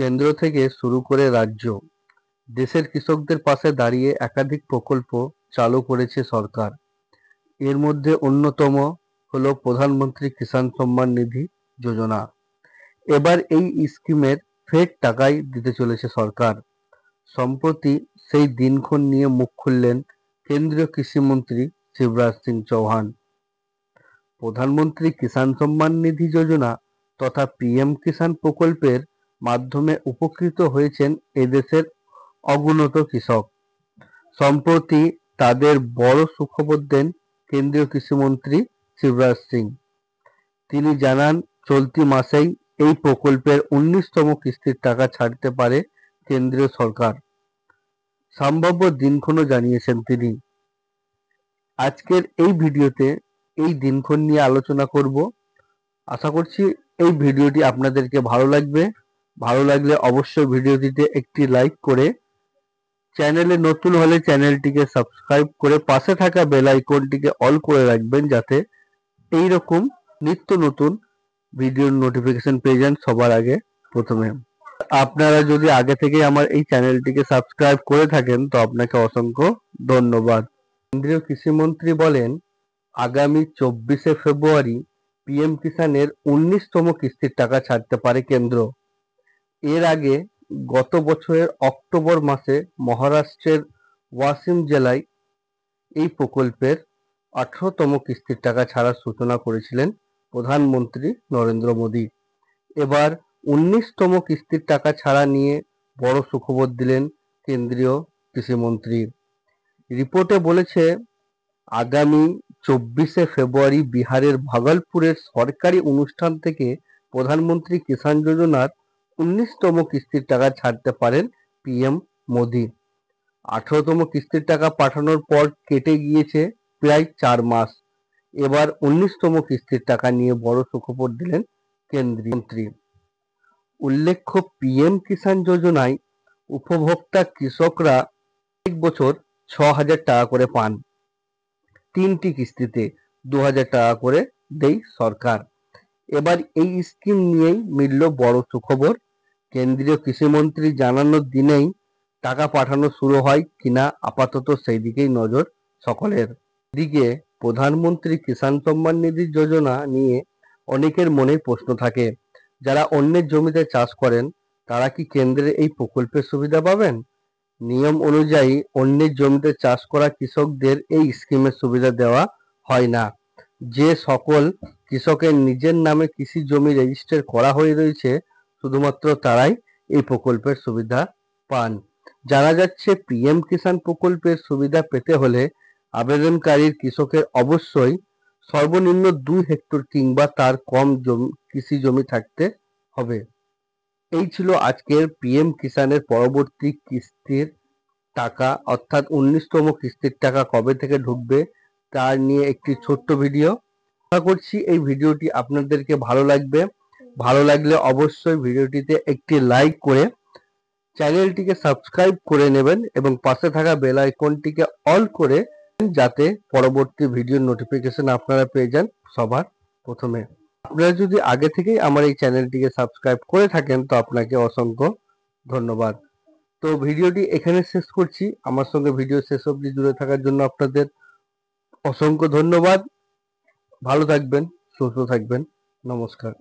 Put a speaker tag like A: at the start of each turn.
A: কেন্দ্র থেকে শুরু করে রাজ্য, দেশের কৃষকদের পাশে দাঁড়িয়ে একাধিক প্রকল্প চালু করেছে সরকার। এর মধ্যে অন্যতম হলো প্রধানমন্ত্রী কিষাণ সম্মান নিধি যোজনা। এবার এই স্কিমের ফের টাকাই দিতে চলেছে সরকার। সম্প্রতি সেই দিনক্ষণ নিয়ে মুখ খুললেন কেন্দ্রীয় কৃষিমন্ত্রী শিবরাজ সিং চৌহান। প্রধানমন্ত্রী কিষাণ সম্মান নিধি যোজনা তথা পিএম কিষাণ প্রকল্পের মাধ্যমে উপকৃত হয়েছেন এদেশের অগুণত কৃষক। সম্প্রতি তাদের বড় সুখবর দেন কেন্দ্রীয় কৃষিমন্ত্রী শিবরাজ সিং। তিনি জানান, চলতি মাসেই এই প্রকল্পের 19তম কিস্তির টাকা ছাড়তে পারে কেন্দ্রীয় সরকার। সম্ভাব্য দিনক্ষণও জানিয়েছেন তিনি। আজকের এই ভিডিওতে এই দিনক্ষণ নিয়ে আলোচনা করব। আশা করছি এই ভিডিওটি আপনাদেরকে ভালো লাগবে। ভালো লাগলে অবশ্যই ভিডিওটিতে একটি লাইক করে, চ্যানেলে নতুন হলে চ্যানেলটিকে সাবস্ক্রাইব করে পাশে থাকা বেল আইকনটিকে অল করে রাখবেন, যাতে এই রকম নিত্য নতুন ভিডিওর নোটিফিকেশন পেয়ে যান সবার আগে প্রথমে। আপনারা যদি আগে থেকে আমার এই চ্যানেলটিকে সাবস্ক্রাইব করে থাকেন তো আপনাকে অসংখ্য ধন্যবাদ। কেন্দ্রীয় কৃষিমন্ত্রী বলেন, আগামী 24শে ফেব্রুয়ারি পিএম কিষাণের 19তম কিস্তির টাকা ছাড়তে পারে কেন্দ্র। এর আগে গত বছরের অক্টোবর মাসে মহারাষ্ট্রের ওয়াসিম জেলায় এই প্রকল্পের 18তম কিস্তির টাকা ছাড়ার সূচনা করেছিলেন প্রধানমন্ত্রী নরেন্দ্র মোদী। এবার 19তম কিস্তির টাকা ছাড়া নিয়ে বড় সুখবর দিলেন কেন্দ্রীয় কৃষিমন্ত্রী। রিপোর্টে বলেছে, আগামী 24শে ফেব্রুয়ারি বিহারের ভাগলপুরের সরকারি অনুষ্ঠান থেকে প্রধানমন্ত্রী কিষাণ যোজনার 19তম কিস্তির টাকা ছাড়তে পারেন পিএম মোদী। 18তম কিস্তির টাকা পাঠানোর পর কেটে গিয়েছে প্রায় 4 মাস। এবার 19তম কিস্তির টাকা নিয়ে বড় সুখবর দিলেন কেন্দ্রীয় মন্ত্রী। উল্লেখ্য, পিএম কিষাণ যোজনায় উপভোক্তা কৃষকরা এক বছর 6,000 টাকা করে পান। 3টি কিস্তিতে 2,000 টাকা করে দেয় সরকার। এবার এই স্কিম নিয়েই মিলল বড় সুখবর। কেন্দ্রীয় কৃষিমন্ত্রী জানানোর দিনেই টাকা পাঠানো শুরু হয় কিনা আপাতত সেই দিকেই নজর সকলের। এদিকে প্রধানমন্ত্রী কিষাণ সম্মান নিধি যোজনা নিয়ে অনেকের মনে প্রশ্ন থাকে। যারা অন্যের জমিতে চাষ করেন তারা কি কেন্দ্রের এই প্রকল্পের সুবিধা পাবেন? নিয়ম অনুযায়ী অন্যের জমিতে চাষ করা কৃষকদের এই স্কিমের সুবিধা দেওয়া হয় না। যে সকল কৃষকের নিজের নামে কৃষি জমি রেজিস্টার করা হয়ে রয়েছে শুধুমাত্র তারাই এই প্রকল্পের সুবিধা পান। জানা যাচ্ছে, পিএম কিষাণ প্রকল্পের সুবিধা পেতে হলে আবেদনকারীর কৃষকের অবশ্যই সর্বনিম্ন 2 হেক্টর কিংবা তার কম কৃষি জমি থাকতে হবে। এই ছিল আজকের পিএম কিষাণের পরবর্তী কিস্তির টাকা, অর্থাৎ 19তম কিস্তির টাকা কবে থেকে ঢুকবে তার নিয়ে একটি ছোট্ট ভিডিও। আশা করছি এই ভিডিওটি আপনাদেরকে ভালো লাগবে। ভালো লাগলে অবশ্যই ভিডিওটিতে একটি লাইক করে চ্যানেলটিকে সাবস্ক্রাইব করে নেবেন এবং পাশে থাকা বেল আইকনটিকে অল করে, যাতে পরবর্তী ভিডিওর নোটিফিকেশন আপনারা পেয়ে যান সবার প্রথমে। আপনারা যদি আগে থেকেই আমার এই চ্যানেলটিকে সাবস্ক্রাইব করে থাকেন তো আপনাকে অসংখ্য ধন্যবাদ। তো ভিডিওটি এখানে শেষ করছি। আমার সঙ্গে ভিডিও শেষ অবধি জুড়ে থাকার জন্য আপনাদের অসংখ্য ধন্যবাদ। ভালো থাকবেন, সুস্থ থাকবেন। নমস্কার।